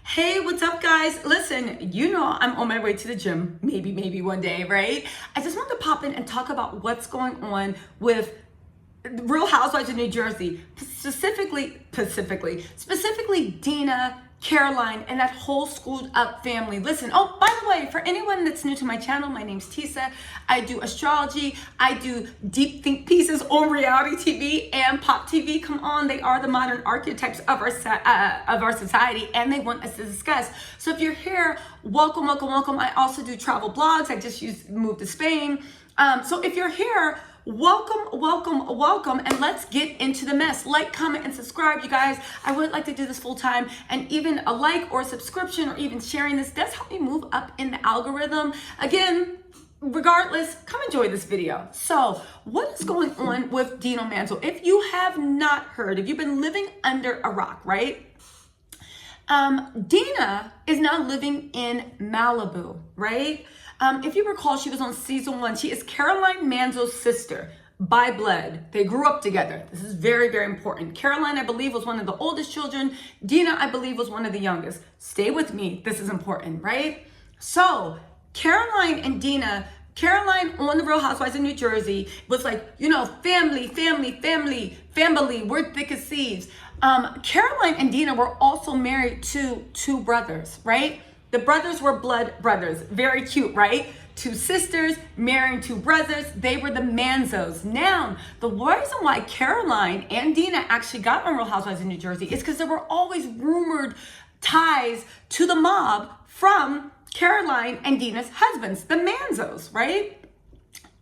Hey, what's up, guys? Listen, you know I'm on my way to the gym, maybe one day, right? I just wanted to pop in and talk about what's going on with Real Housewives of New Jersey, specifically Dina, Caroline, and that whole screwed up family. Listen, oh, by the way, for anyone that's new to my channel, my name's Tisa. I do astrology. I do deep think pieces on reality TV and pop TV. Come on, they are the modern archetypes of our society, and they want us to discuss. So if you're here, welcome. I also do travel blogs. I just moved to Spain. So if you're here, welcome, and let's get into the mess. Like, comment, and subscribe, you guys. I would like to do this full time, and even a like or a subscription or even sharing this does help me move up in the algorithm. Again, regardless, come enjoy this video. So what is going on with Dina MANZO? If you have not heard, if you've been living under a rock, right? Dina is now living in Malibu, right? If you recall, she was on season 1. She is Caroline MANZO's sister by blood. They grew up together. This is very, very important. Caroline, I believe, was one of the oldest children. Dina, I believe, was one of the youngest. Stay with me. This is important, right? So Caroline and Dina, Caroline on the Real Housewives of New Jersey was like, you know, family. We're thick as thieves. Caroline and Dina were also married to 2 brothers, right? The brothers were blood brothers. Very cute, right? 2 sisters marrying 2 brothers. They were the Manzos. Now, the reason why Caroline and Dina actually got on Real Housewives of New Jersey is because there were always rumored ties to the mob from Caroline and Dina's husbands, the Manzos, right?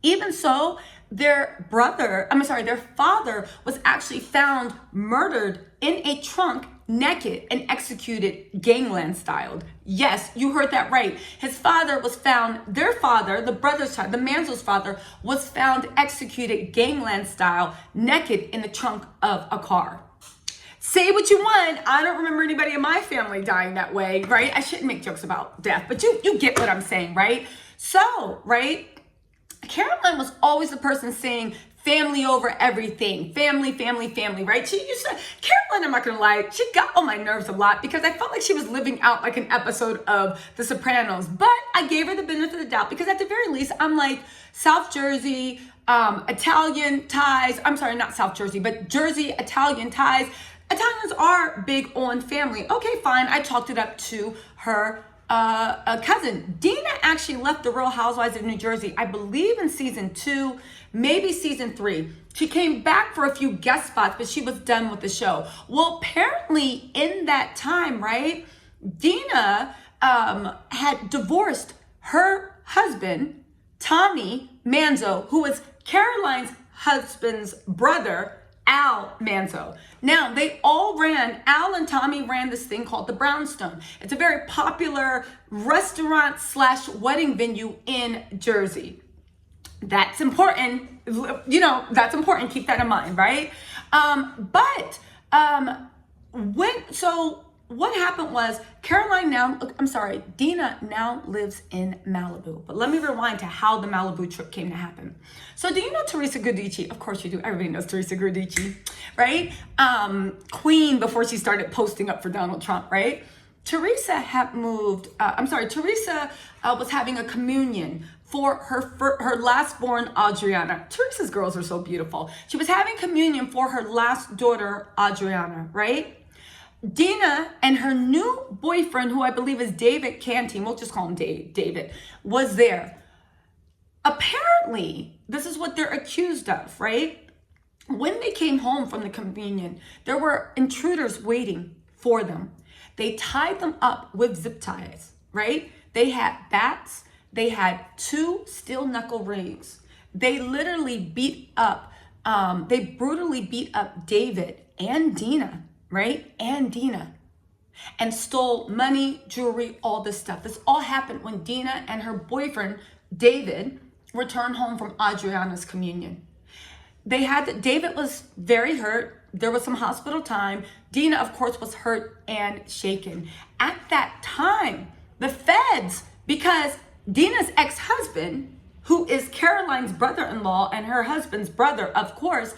Even so, their father was actually found murdered in a trunk, naked and executed gangland styled. Yes, you heard that right. His father was found, their father, the brother's child, the Manzo's father, was found executed gangland style, naked in the trunk of a car. Say what you want. I don't remember anybody in my family dying that way, right? I shouldn't make jokes about death, but you get what I'm saying, right? So, right? Caroline was always the person saying family over everything. Family, right? She used to, Caroline, I'm not gonna lie, she got on my nerves a lot because I felt like she was living out like an episode of The Sopranos. But I gave her the benefit of the doubt because at the very least, I'm like South Jersey, Italian ties. I'm sorry, not South Jersey, but Jersey, Italian ties. Italians are big on family. Okay, fine. I chalked it up to her a cousin. Dina actually left the Real Housewives of New Jersey, I believe in season 2, maybe season 3. She came back for a few guest spots, but she was done with the show. Well, apparently in that time, right, Dina had divorced her husband, Tommy MANZO, who was Caroline's husband's brother, Al MANZO. Now, Al and Tommy ran this thing called the Brownstone. It's a very popular restaurant / wedding venue in Jersey. That's important. You know, that's important. Keep that in mind, right? What happened was Dina now lives in Malibu. But let me rewind to how the Malibu trip came to happen. So do you know Teresa Giudice? Of course you do. Everybody knows Teresa Giudice, right? Queen before she started posting up for Donald Trump, right? Teresa was having a communion for her last born, Adriana. Teresa's girls are so beautiful. She was having communion for her last daughter, Adriana, right? Dina and her new boyfriend, who I believe is David Canty, we'll just call him David, was there. Apparently, this is what they're accused of, right? When they came home from the communion, there were intruders waiting for them. They tied them up with zip ties, right? They had bats. They had 2 steel knuckle rings. They literally brutally beat up David and Dina, right? And Dina, and stole money, jewelry, all this stuff. This all happened when Dina and her boyfriend, David, returned home from Adriana's communion. David was very hurt. There was some hospital time. Dina, of course, was hurt and shaken. At that time, the feds, because Dina's ex-husband, who is Caroline's brother-in-law and her husband's brother, of course,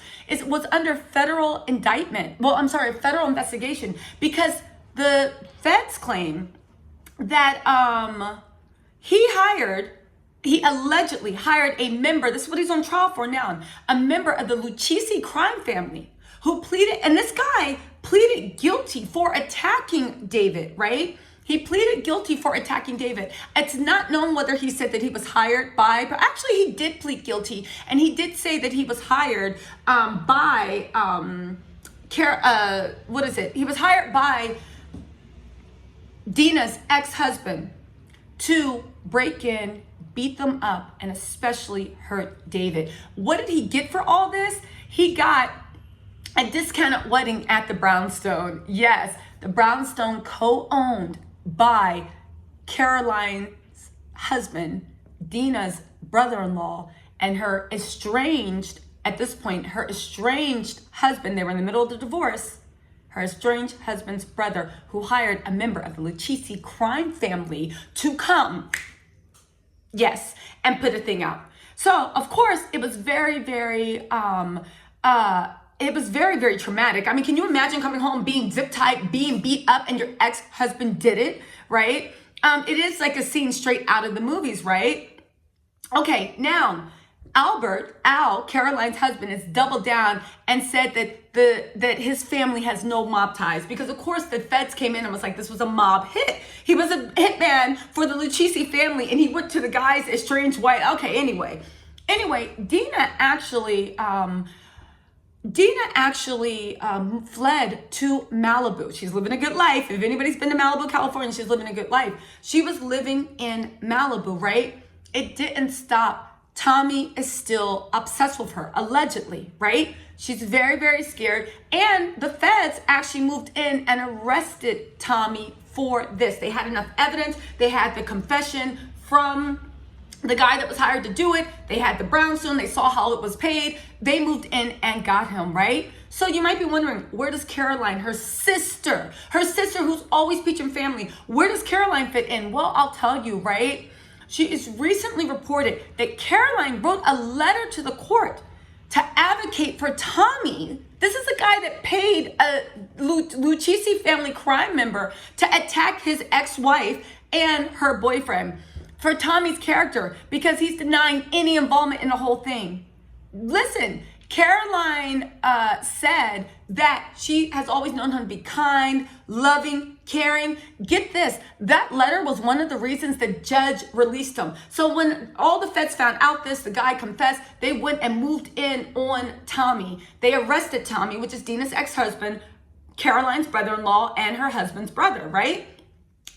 was under federal indictment. Federal investigation, because the feds claim that he allegedly hired a member, this is what he's on trial for now, a member of the Lucchese crime family who pleaded, and this guy pleaded guilty for attacking David, right? He pleaded guilty for attacking David. It's not known whether he said that he was hired by, but actually he did plead guilty, and he did say that he was hired by, He was hired by Dina's ex-husband to break in, beat them up, and especially hurt David. What did he get for all this? He got a discounted wedding at the Brownstone. Yes, the Brownstone co-owned by Caroline's husband, Dina's brother-in-law, and her estranged, at this point, her estranged husband. They were in the middle of the divorce. Her estranged husband's brother, who hired a member of the Lucchese crime family to come, yes, and put a thing out. So, of course, it was very, very traumatic. I mean, can you imagine coming home, being zip-tied, being beat up, and your ex-husband did it, right? It is like a scene straight out of the movies, right? Okay, now, Al, Caroline's husband, has doubled down and said that his family has no mob ties, because of course the feds came in and was like, this was a mob hit. He was a hitman for the Lucchese family, and he went to the guy's estranged wife. Okay, anyway, Dina actually fled to Malibu. She's living a good life. If anybody's been to Malibu, California, she's living a good life. She was living in Malibu, right? It didn't stop. Tommy is still obsessed with her, allegedly, right? She's very, very scared. And the feds actually moved in and arrested Tommy for this. They had enough evidence. They had the confession from the guy that was hired to do it. They had the brownstone. They saw how it was paid. They moved in and got him, right? So you might be wondering, where does Caroline, her sister who's always preaching family, where does Caroline fit in? Well, I'll tell you, right? She is recently reported that Caroline wrote a letter to the court to advocate for Tommy. This is a guy that paid a Lucchese family crime member to attack his ex-wife and her boyfriend, for Tommy's character, because he's denying any involvement in the whole thing. Listen, Caroline said that she has always known him to be kind, loving, caring. Get this, that letter was one of the reasons the judge released him. So when all the feds found out this, the guy confessed, they went and moved in on Tommy. They arrested Tommy, which is Dina's ex-husband, Caroline's brother-in-law, and her husband's brother, right?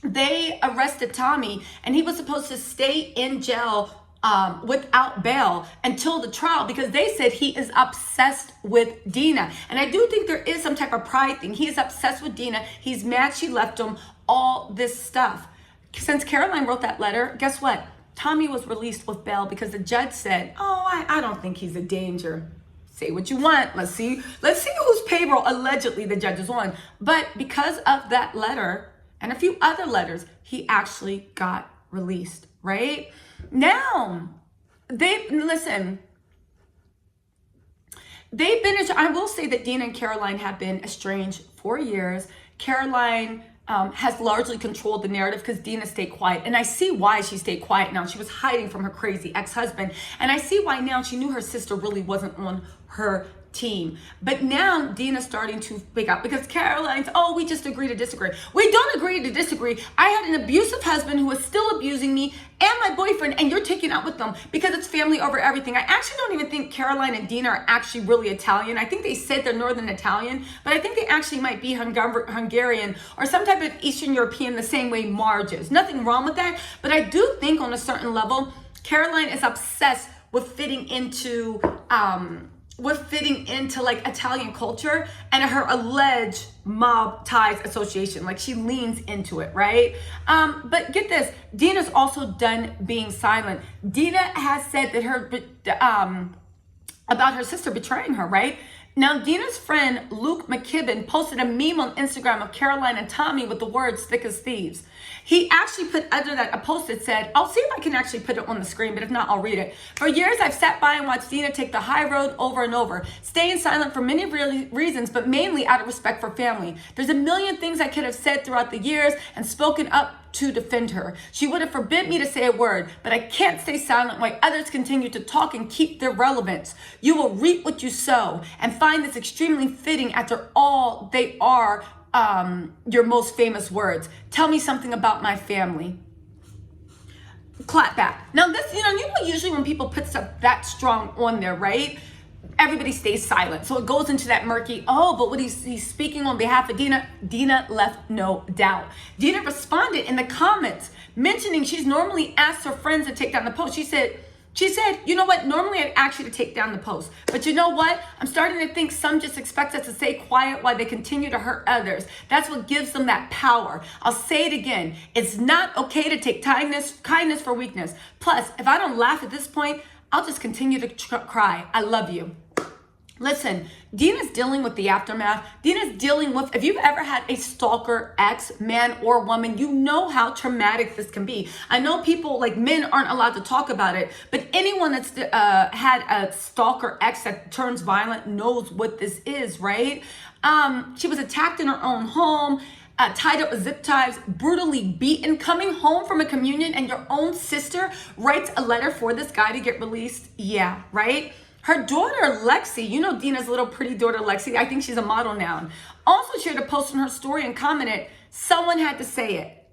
They arrested Tommy, and he was supposed to stay in jail without bail until the trial, because they said he is obsessed with Dina. And I do think there is some type of pride thing. He is obsessed with Dina. He's mad she left him, all this stuff. Since Caroline wrote that letter, guess what? Tommy was released with bail because the judge said, oh, I don't think he's a danger. Say what you want. Let's see whose payroll allegedly the judge is on. But because of that letter and a few other letters, he actually got released, right? Now, they've been, I will say that Dina and Caroline have been estranged for years. Caroline has largely controlled the narrative because Dina stayed quiet. And I see why she stayed quiet now. She was hiding from her crazy ex-husband. And I see why now she knew her sister really wasn't on her team. But now Dina's starting to speak up, because Caroline's, oh, we just agree to disagree. We don't agree to disagree. I had an abusive husband who is still abusing me and my boyfriend, and you're taking out with them because it's family over everything. I actually don't even think Caroline and Dina are actually really Italian. I think they said they're Northern Italian, but I think they actually might be Hungarian or some type of Eastern European, the same way Marge is. Nothing wrong with that, but I do think on a certain level, Caroline is obsessed with fitting into like Italian culture and her alleged mob ties association. Like, she leans into it, right? But get this, Dina's also done being silent. Dina has said that about her sister betraying her, right? Now, Dina's friend, Luke McKibben, posted a meme on Instagram of Caroline and Tommy with the words thick as thieves. He actually put under that a post that said, I'll see if I can actually put it on the screen, but if not, I'll read it. For years, I've sat by and watched Dina take the high road over and over, staying silent for many reasons, but mainly out of respect for family. There's a million things I could have said throughout the years and spoken up to defend her. She would have forbid me to say a word, but I can't stay silent while others continue to talk and keep their relevance. You will reap what you sow, and find this extremely fitting after all they are your most famous words. Tell me something about my family. Clap back. Now this, you know, usually when people put stuff that strong on there, right? Everybody stays silent. So it goes into that murky, but what he's speaking on behalf of Dina. Dina left no doubt. Dina responded in the comments, mentioning she's normally asked her friends to take down the post. She said, you know what? Normally I'd ask you to take down the post. But you know what? I'm starting to think some just expect us to stay quiet while they continue to hurt others. That's what gives them that power. I'll say it again. It's not okay to take kindness for weakness. Plus, if I don't laugh at this point, I'll just continue to cry. I love you. Listen, Dina's dealing with the aftermath. Dina's dealing with, if you've ever had a stalker ex, man or woman, you know how traumatic this can be. I know people, like men, aren't allowed to talk about it, but anyone that's had a stalker ex that turns violent knows what this is, right? She was attacked in her own home, tied up with zip ties, brutally beaten, coming home from a communion, and your own sister writes a letter for this guy to get released. Yeah, right? Her daughter, Lexi, you know Dina's little pretty daughter, Lexi, I think she's a model now, also shared a post on her story and commented, someone had to say it.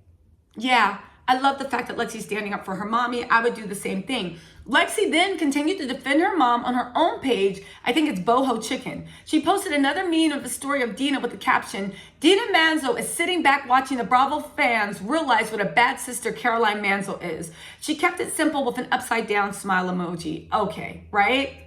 Yeah, I love the fact that Lexi's standing up for her mommy. I would do the same thing. Lexi then continued to defend her mom on her own page. I think it's Boho Chicken. She posted another meme of the story of Dina with the caption, Dina Manzo is sitting back watching the Bravo fans realize what a bad sister Caroline Manzo is. She kept it simple with an upside down smile emoji. Okay, right?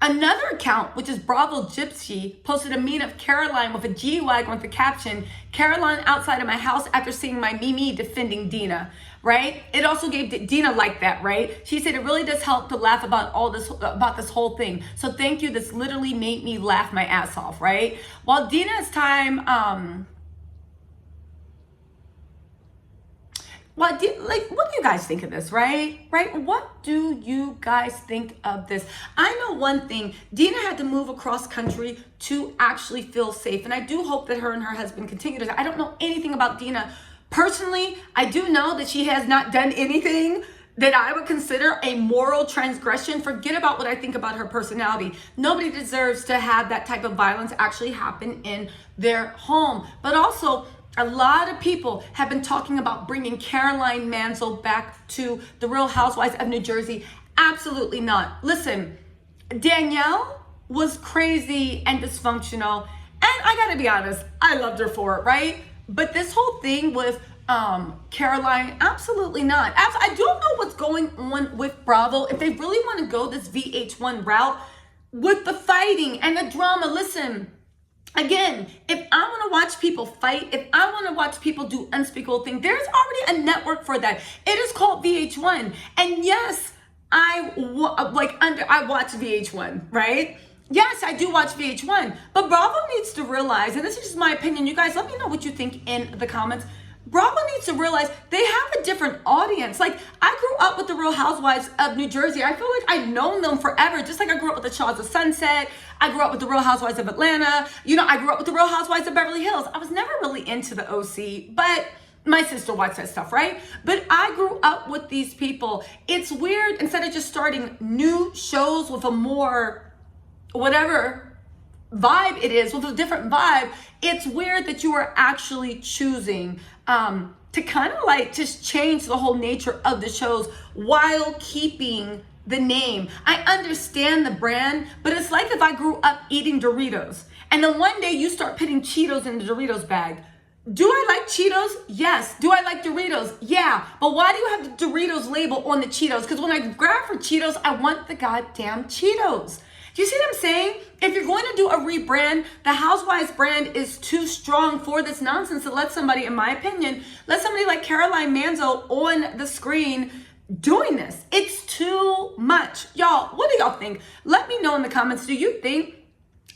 Another account, which is Bravo Gypsy, posted a meme of Caroline with a G-Wagon with the caption, Caroline outside of my house after seeing my Mimi defending Dina, right? It also gave Dina like that, right? She said, it really does help to laugh about this whole thing. So thank you. This literally made me laugh my ass off, right? While Dina's time, what do you guys think of this, right? What do you guys think of this? I know one thing, Dina had to move across country to actually feel safe. And I do hope that her and her husband continue to, I don't know anything about Dina personally. I do know that she has not done anything that I would consider a moral transgression. Forget about what I think about her personality. Nobody deserves to have that type of violence actually happen in their home. But also, a lot of people have been talking about bringing Caroline Manzo back to the Real Housewives of New Jersey. Absolutely not. Listen, Danielle was crazy and dysfunctional. And I gotta be honest, I loved her for it, right? But this whole thing with Caroline, absolutely not. I don't know what's going on with Bravo. If they really want to go this VH1 route with the fighting and the drama, listen, again, if I want to watch people fight, if I want to watch people do unspeakable things, there's already a network for that. It is called VH1. And yes, I watch VH1, right? Yes, I do watch VH1. But Bravo needs to realize, and this is just my opinion, you guys, let me know what you think in the comments. Bravo needs to realize they have a different audience. Like, I grew up with the Real Housewives of New Jersey. I feel like I've known them forever, just like I grew up with the Shaws of Sunset. I grew up with the Real Housewives of Atlanta. You know, I grew up with the Real Housewives of Beverly Hills. I was never really into the OC, but my sister watched that stuff, right? But I grew up with these people. It's weird, instead of just starting new shows with a more, whatever vibe it is, with a different vibe, it's weird that you are actually choosing to kind of like just change the whole nature of the shows while keeping the name. I understand the brand, but it's like if I grew up eating Doritos and then one day you start putting Cheetos in the Doritos bag. Do I like Cheetos? Yes. Do I like Doritos? Yeah. But why do you have the Doritos label on the Cheetos? Because when I grab for Cheetos, I want the goddamn Cheetos. Do you see what I'm saying? If you're going to do a rebrand, the Housewives brand is too strong for this nonsense to let somebody, in my opinion, let somebody like Caroline Manzo on the screen doing this. It's too much. Y'all, what do y'all think? Let me know in the comments. Do you think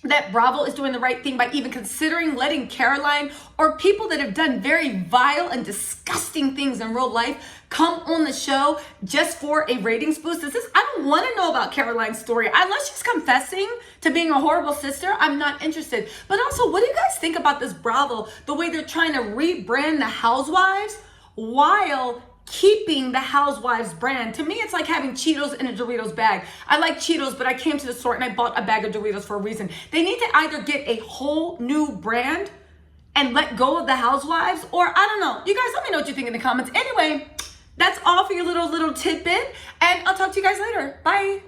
that Bravo is doing the right thing by even considering letting Caroline or people that have done very vile and disgusting things in real life come on the show just for a ratings boost? I don't want to know about Caroline's story. Unless she's confessing to being a horrible sister, I'm not interested. But also, what do you guys think about this Bravo, the way they're trying to rebrand the Housewives while keeping the Housewives brand? To me, it's like having Cheetos in a Doritos bag. I like Cheetos, but I came to the store and I bought a bag of Doritos for a reason. They need to either get a whole new brand and let go of the Housewives, or I don't know. You guys, let me know what you think in the comments. Anyway, that's all for your little tidbit, and I'll talk to you guys later. Bye.